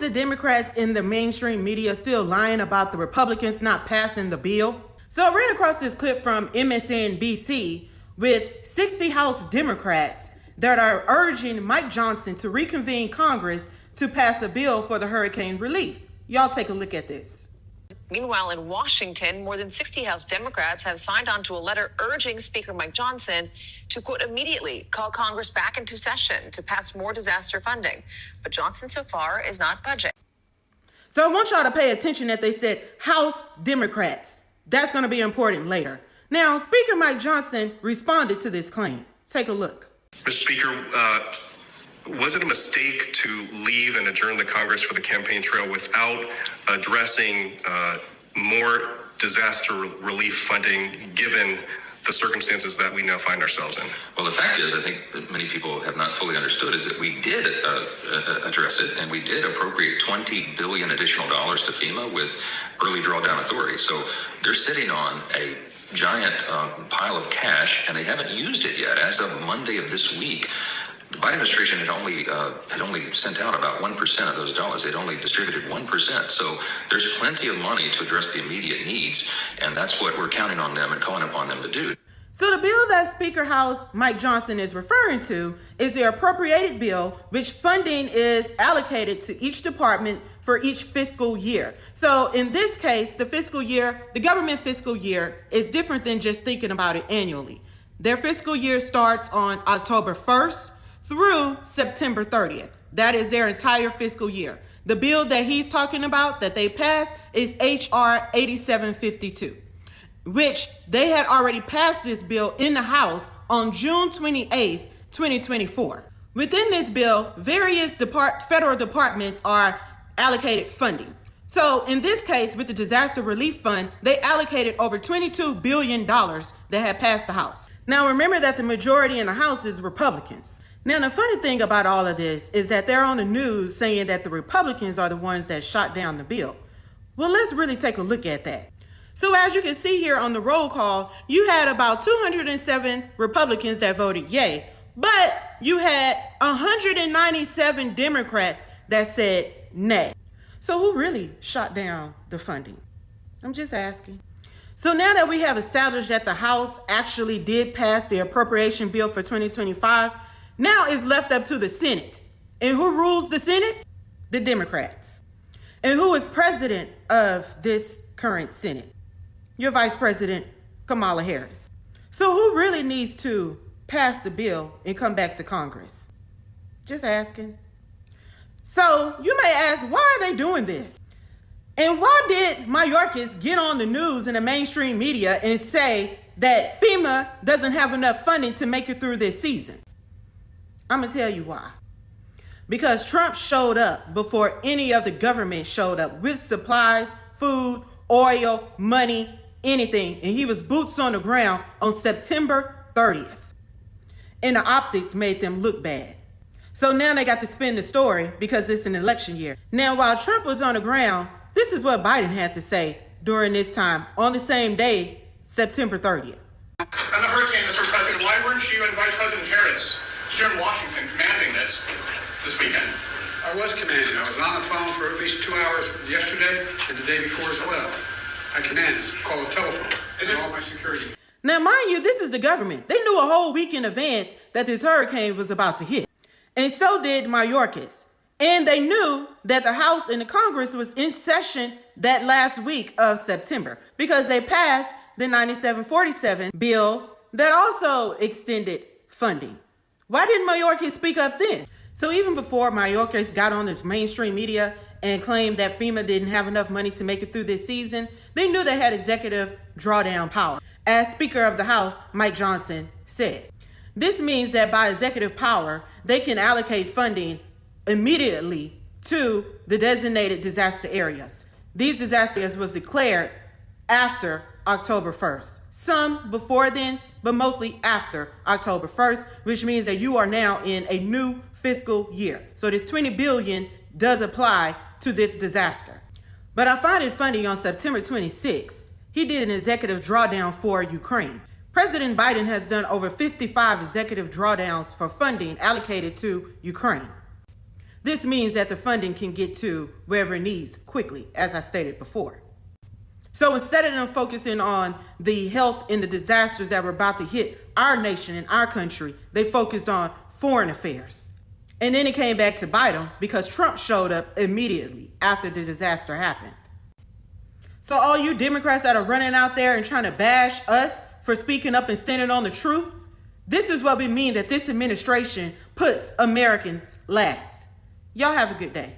the Democrats in the mainstream media still lying about the Republicans not passing the bill? So I ran across this clip from MSNBC with 60 House Democrats that are urging Mike Johnson to reconvene Congress to pass a bill for the hurricane relief. Y'all take a look at this. Meanwhile, in Washington, more than 60 House Democrats have signed on to a letter urging Speaker Mike Johnson to, quote, immediately call Congress back into session to pass more disaster funding. But Johnson so far is not budging. So I want y'all to pay attention that they said House Democrats. That's going to be important later. Now, Speaker Mike Johnson responded to this claim. Take a look. Mr. Speaker, was it a mistake to leave and adjourn the Congress for the campaign trail without addressing more disaster relief funding given the circumstances that we now find ourselves in? Well, the fact is, I think that many people have not fully understood is that we did address it, and we did appropriate $20 billion additional dollars to FEMA with early drawdown authority. So they're sitting on a giant pile of cash, and they haven't used it yet. As of Monday of this week, the Biden administration had only sent out about 1% of those dollars. They'd only distributed 1%. So there's plenty of money to address the immediate needs, and that's what we're counting on them and calling upon them to do. So the bill that Speaker House Mike Johnson is referring to is the appropriated bill, which funding is allocated to each department for each fiscal year. So in this case, the government fiscal year is different than just thinking about it annually. Their fiscal year starts on October 1st through September 30th. That is their entire fiscal year. The bill that he's talking about that they passed is H.R. 8752. which they had already passed this bill in the House on June 28th, 2024. Within this bill, various federal departments are allocated funding. So in this case, with the Disaster Relief Fund, they allocated over $22 billion that had passed the House. Now remember that the majority in the House is Republicans. Now the funny thing about all of this is that they're on the news saying that the Republicans are the ones that shot down the bill. Well, let's really take a look at that. So as you can see here on the roll call, you had about 207 Republicans that voted yay, but you had 197 Democrats that said nay. So who really shot down the funding? I'm just asking. So now that we have established that the House actually did pass the appropriation bill for 2025, now it's left up to the Senate. And who rules the Senate? The Democrats. And who is president of this current Senate? Your Vice President, Kamala Harris. So who really needs to pass the bill and come back to Congress? Just asking. So you may ask, why are they doing this? And why did Mayorkas get on the news in the mainstream media and say that FEMA doesn't have enough funding to make it through this season? I'm gonna tell you why. Because Trump showed up before any of the government showed up with supplies, food, oil, money, anything. And he was boots on the ground on September 30th. And the optics made them look bad. So now they got to spin the story because it's an election year. Now, while Trump was on the ground, this is what Biden had to say during this time on the same day, September 30th. On the hurricane, Mr. President, why weren't you and Vice President Harris here in Washington commanding this weekend? I was commanding. I was on the phone for at least 2 hours yesterday and the day before as well. I commanded. Call the telephone. All my security. Now, mind you, this is the government. They knew a whole week in advance that this hurricane was about to hit. And so did Mayorkas. And they knew that the House and the Congress was in session that last week of September because they passed the 9747 bill that also extended funding. Why didn't Mayorkas speak up then? So even before Mayorkas got on the mainstream media and claimed that FEMA didn't have enough money to make it through this season, they knew they had executive drawdown power. As Speaker of the House, Mike Johnson said, this means that by executive power, they can allocate funding immediately to the designated disaster areas. These disaster areas was declared after October 1st. Some before then, but mostly after October 1st, which means that you are now in a new fiscal year. So this $20 billion does apply to this disaster. But I find it funny, on September 26th, he did an executive drawdown for Ukraine. President Biden has done over 55 executive drawdowns for funding allocated to Ukraine. This means that the funding can get to wherever it needs quickly, as I stated before. So instead of them focusing on the health and the disasters that were about to hit our nation and our country, they focused on foreign affairs. And then it came back to bite them because Trump showed up immediately after the disaster happened. So all you Democrats that are running out there and trying to bash us for speaking up and standing on the truth, this is what we mean that this administration puts Americans last. Y'all have a good day.